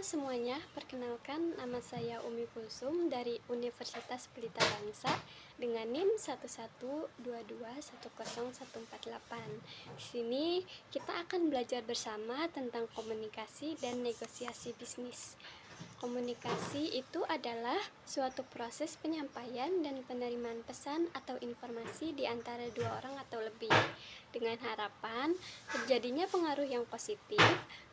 semuanya, perkenalkan nama saya Umi Kulsum dari Universitas Pelita Bangsa dengan NIM 112210148. Di sini kita akan belajar bersama tentang komunikasi dan negosiasi bisnis. Komunikasi itu adalah suatu proses penyampaian dan penerimaan pesan atau informasi di antara dua orang atau lebih, dengan harapan terjadinya pengaruh yang positif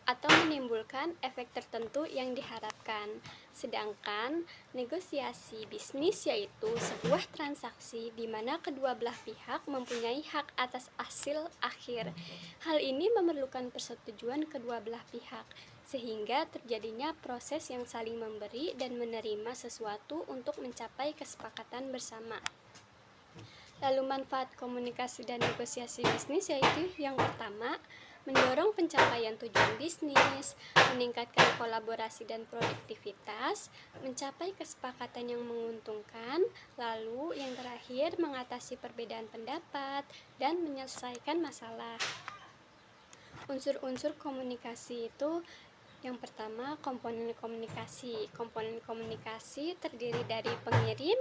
atau menimbulkan efek tertentu yang diharapkan. Sedangkan negosiasi bisnis yaitu sebuah transaksi di mana kedua belah pihak mempunyai hak atas hasil akhir. Hal ini memerlukan persetujuan kedua belah pihak, sehingga terjadinya proses yang saling memberi dan menerima sesuatu untuk mencapai kesepakatan bersama. Lalu manfaat komunikasi dan negosiasi bisnis yaitu yang pertama, mendorong pencapaian tujuan bisnis, meningkatkan kolaborasi dan produktivitas, mencapai kesepakatan yang menguntungkan, lalu yang terakhir mengatasi perbedaan pendapat dan menyelesaikan masalah. Unsur-unsur komunikasi itu yang pertama, komponen komunikasi. Komponen komunikasi terdiri dari pengirim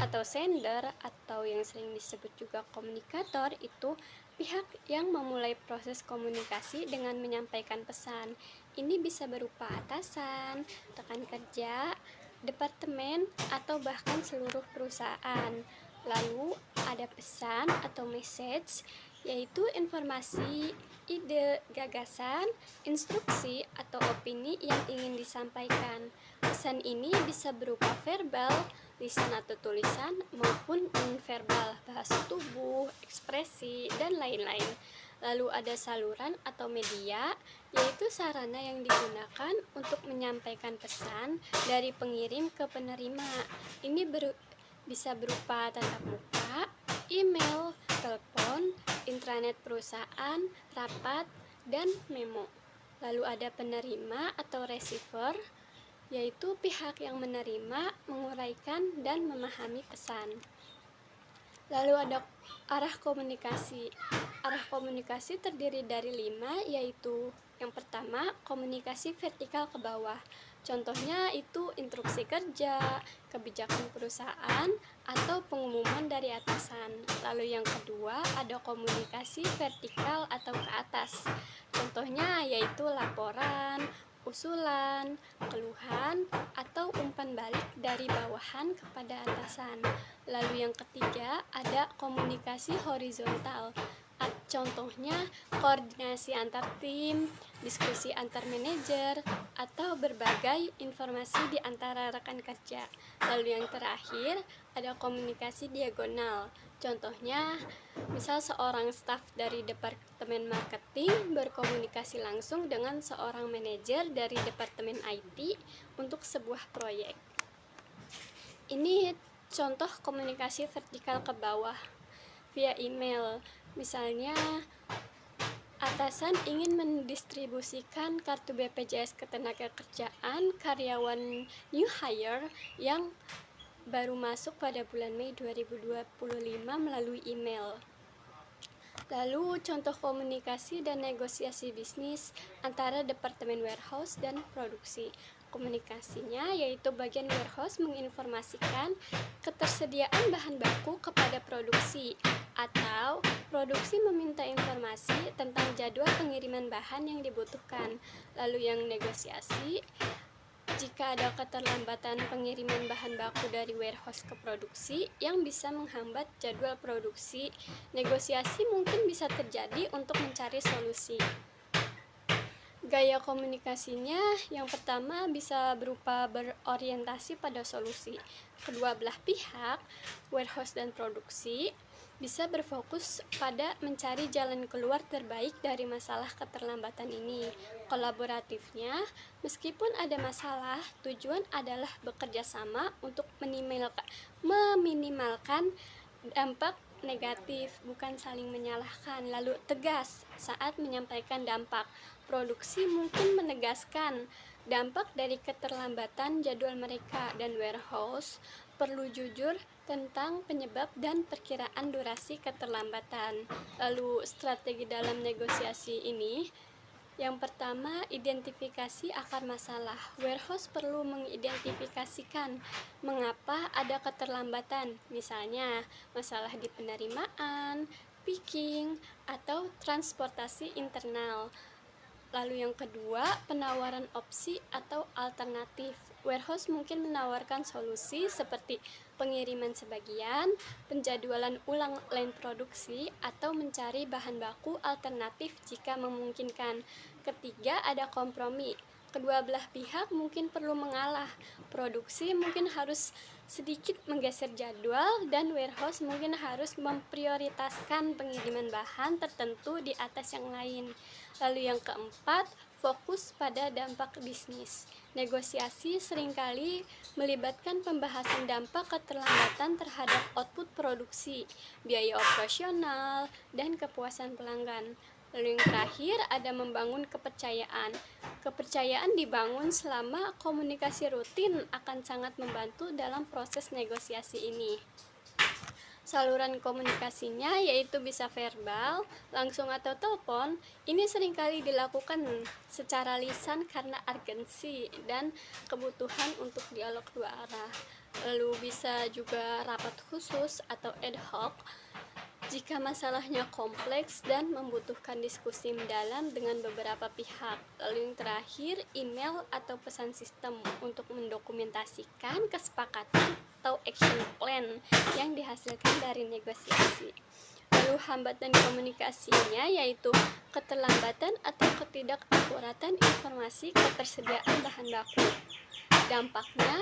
atau sender atau yang sering disebut juga komunikator, itu pihak yang memulai proses komunikasi dengan menyampaikan pesan. Ini bisa berupa atasan, rekan kerja, departemen, atau bahkan seluruh perusahaan. Lalu ada pesan atau message, yaitu informasi, ide, gagasan, instruksi, atau opini yang ingin disampaikan. Pesan ini bisa berupa verbal, lisan atau tulisan, maupun nonverbal, bahasa tubuh, ekspresi, dan lain-lain. Lalu ada saluran atau media, yaitu sarana yang digunakan untuk menyampaikan pesan dari pengirim ke penerima. Ini bisa berupa tatap muka, email, telepon, intranet perusahaan, rapat, dan memo. Lalu ada penerima atau receiver, yaitu pihak yang menerima, menguraikan, dan memahami pesan. Lalu ada arah komunikasi. Arah komunikasi terdiri dari 5, yaitu yang pertama, komunikasi vertikal ke bawah. Contohnya itu instruksi kerja, kebijakan perusahaan, atau pengumuman dari atasan. Lalu yang kedua, ada komunikasi vertikal atau ke atas. Contohnya yaitu laporan, usulan, keluhan, atau umpan balik dari bawahan kepada atasan. Lalu yang ketiga, ada komunikasi horizontal. Contohnya koordinasi antar tim, diskusi antar manajer, atau berbagai informasi di antara rekan kerja. Lalu yang terakhir, ada komunikasi diagonal. Contohnya, misal seorang staf dari departemen marketing berkomunikasi langsung dengan seorang manajer dari departemen IT untuk sebuah proyek. Ini contoh komunikasi vertikal ke bawah via email. Misalnya, atasan ingin mendistribusikan kartu BPJS Ketenagakerjaan karyawan new hire yang baru masuk pada bulan Mei 2025 melalui email. Lalu contoh komunikasi dan negosiasi bisnis antara departemen warehouse dan produksi. Komunikasinya yaitu bagian warehouse menginformasikan ketersediaan bahan baku kepada produksi, atau produksi meminta informasi tentang jadwal pengiriman bahan yang dibutuhkan. Lalu yang negosiasi, jika ada keterlambatan pengiriman bahan baku dari warehouse ke produksi yang bisa menghambat jadwal produksi, negosiasi mungkin bisa terjadi untuk mencari solusi. Gaya komunikasinya yang pertama bisa berupa berorientasi pada solusi. Kedua belah pihak, warehouse dan produksi, bisa berfokus pada mencari jalan keluar terbaik dari masalah keterlambatan ini. Kolaboratifnya, meskipun ada masalah, tujuan adalah bekerja sama untuk meminimalkan dampak negatif, bukan saling menyalahkan. Lalu tegas saat menyampaikan dampak. Produksi mungkin menegaskan dampak dari keterlambatan jadwal mereka, dan warehouse perlu jujur tentang penyebab dan perkiraan durasi keterlambatan. Lalu strategi dalam negosiasi ini Yang pertama, identifikasi akar masalah. Warehouse perlu mengidentifikasikan mengapa ada keterlambatan, misalnya masalah di penerimaan, picking, atau transportasi internal. Lalu yang kedua, penawaran opsi atau alternatif. Warehouse mungkin menawarkan solusi seperti pengiriman sebagian, penjadwalan ulang line produksi, atau mencari bahan baku alternatif jika memungkinkan. Ketiga, ada kompromi. Kedua belah pihak mungkin perlu mengalah. Produksi mungkin harus sedikit menggeser jadwal dan warehouse mungkin harus memprioritaskan pengiriman bahan tertentu di atas yang lain. Lalu yang keempat, fokus pada dampak bisnis. Negosiasi seringkali melibatkan pembahasan dampak keterlambatan terhadap output produksi, biaya operasional, dan kepuasan pelanggan. Lalu yang terakhir ada membangun kepercayaan. Kepercayaan dibangun selama komunikasi rutin akan sangat membantu dalam proses negosiasi ini. Saluran komunikasinya yaitu bisa verbal, langsung atau telepon. Ini seringkali dilakukan secara lisan karena urgensi dan kebutuhan untuk dialog dua arah. Lalu bisa juga rapat khusus atau ad hoc jika masalahnya kompleks dan membutuhkan diskusi mendalam dengan beberapa pihak. Lalu yang terakhir, email atau pesan sistem untuk mendokumentasikan kesepakatan atau action plan yang dihasilkan dari negosiasi. Lalu hambatan komunikasinya yaitu keterlambatan atau ketidakakuratan informasi ketersediaan bahan baku. Dampaknya,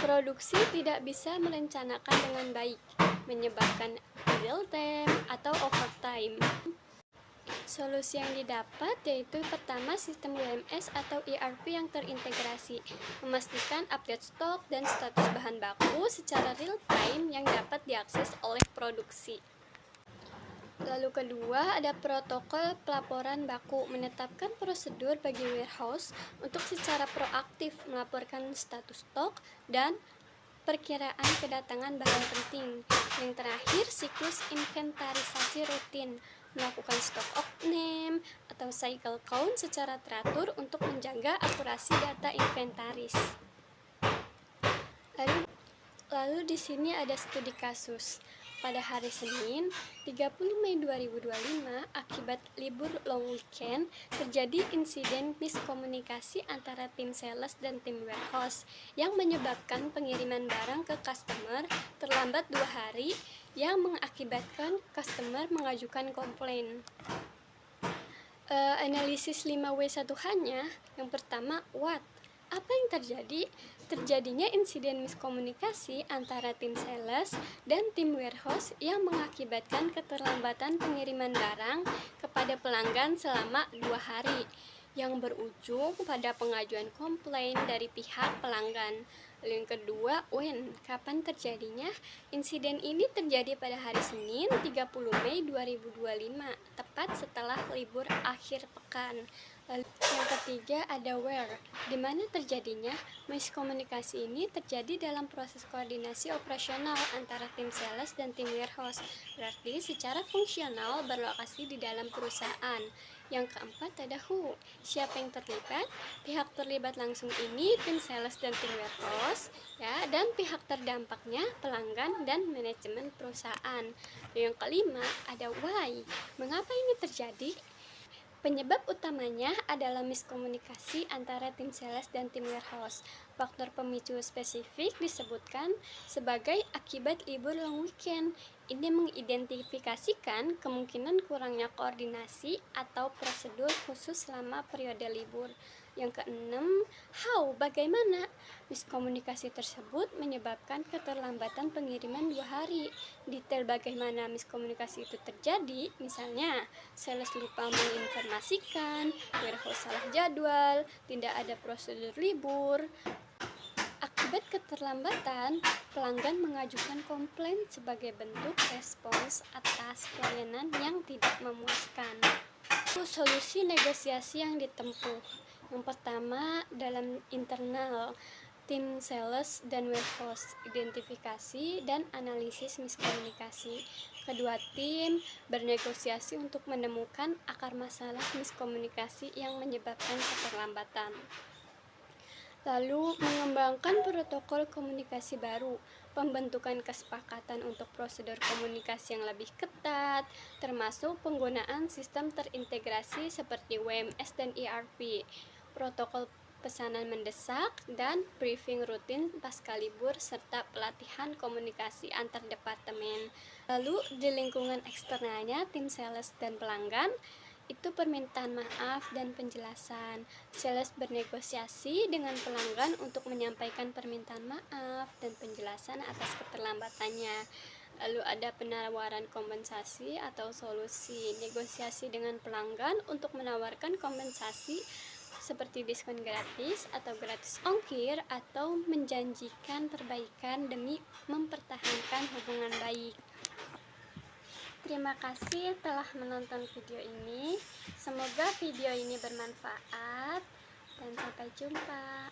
produksi tidak bisa merencanakan dengan baik, menyebabkan idle time atau overtime. Solusi yang didapat yaitu pertama, sistem WMS atau ERP yang terintegrasi, memastikan update stok dan status bahan baku secara real time yang dapat diakses oleh produksi. Lalu kedua, ada protokol pelaporan baku, menetapkan prosedur bagi warehouse untuk secara proaktif melaporkan status stok dan perkiraan kedatangan bahan penting. Yang terakhir, siklus inventarisasi rutin, melakukan stok off-name atau cycle count secara teratur untuk menjaga akurasi data inventaris. Lalu di sini ada studi kasus. Pada hari Senin, 30 Mei 2025, akibat libur long weekend, terjadi insiden miskomunikasi antara tim sales dan tim warehouse yang menyebabkan pengiriman barang ke customer terlambat 2 hari yang mengakibatkan customer mengajukan komplain. Analisis 5W1H-nya, yang pertama, what? Apa yang terjadi? Terjadinya insiden miskomunikasi antara tim sales dan tim warehouse yang mengakibatkan keterlambatan pengiriman barang kepada pelanggan selama 2 hari, yang berujung pada pengajuan komplain dari pihak pelanggan. Lalu yang kedua, when? Kapan terjadinya? Insiden ini terjadi pada hari Senin 30 Mei 2025, tepat setelah libur akhir pekan. Lalu yang ketiga ada where, di mana terjadinya miskomunikasi ini terjadi dalam proses koordinasi operasional antara tim sales dan tim warehouse, berarti secara fungsional berlokasi di dalam perusahaan. Yang keempat ada who, siapa yang terlibat? Pihak terlibat langsung ini tim sales dan tim warehouse, ya, dan pihak terdampaknya pelanggan dan manajemen perusahaan. Yang kelima ada why, mengapa ini terjadi? Penyebab utamanya adalah miskomunikasi antara tim sales dan tim warehouse. Faktor pemicu spesifik disebutkan sebagai akibat libur long weekend. Ini mengidentifikasikan kemungkinan kurangnya koordinasi atau prosedur khusus selama periode libur. Yang keenam, how, bagaimana? Miskomunikasi tersebut menyebabkan keterlambatan pengiriman 2 hari. Detail bagaimana miskomunikasi itu terjadi, misalnya sales lupa menginformasikan, warehouse salah jadwal, tidak ada prosedur libur. Akibat keterlambatan, pelanggan mengajukan komplain sebagai bentuk respons atas pelayanan yang tidak memuaskan. Solusi negosiasi yang ditempuh. Yang pertama, dalam internal, Tim sales dan warehouse, identifikasi dan analisis miskomunikasi. Kedua tim bernegosiasi untuk menemukan akar masalah miskomunikasi yang menyebabkan keterlambatan. Lalu, mengembangkan protokol komunikasi baru, pembentukan kesepakatan untuk prosedur komunikasi yang lebih ketat, termasuk penggunaan sistem terintegrasi seperti WMS dan ERP, protokol pesanan mendesak, dan briefing rutin pasca libur, serta pelatihan komunikasi antar departemen. Lalu, di lingkungan eksternalnya, tim sales dan pelanggan, itu permintaan maaf dan penjelasan. Sales bernegosiasi dengan pelanggan untuk menyampaikan permintaan maaf dan penjelasan atas keterlambatannya. Lalu ada penawaran kompensasi atau solusi. Negosiasi dengan pelanggan untuk menawarkan kompensasi seperti diskon gratis atau gratis ongkir, atau menjanjikan perbaikan demi mempertahankan hubungan baik. Terima kasih telah menonton video ini. Semoga video ini bermanfaat dan sampai jumpa.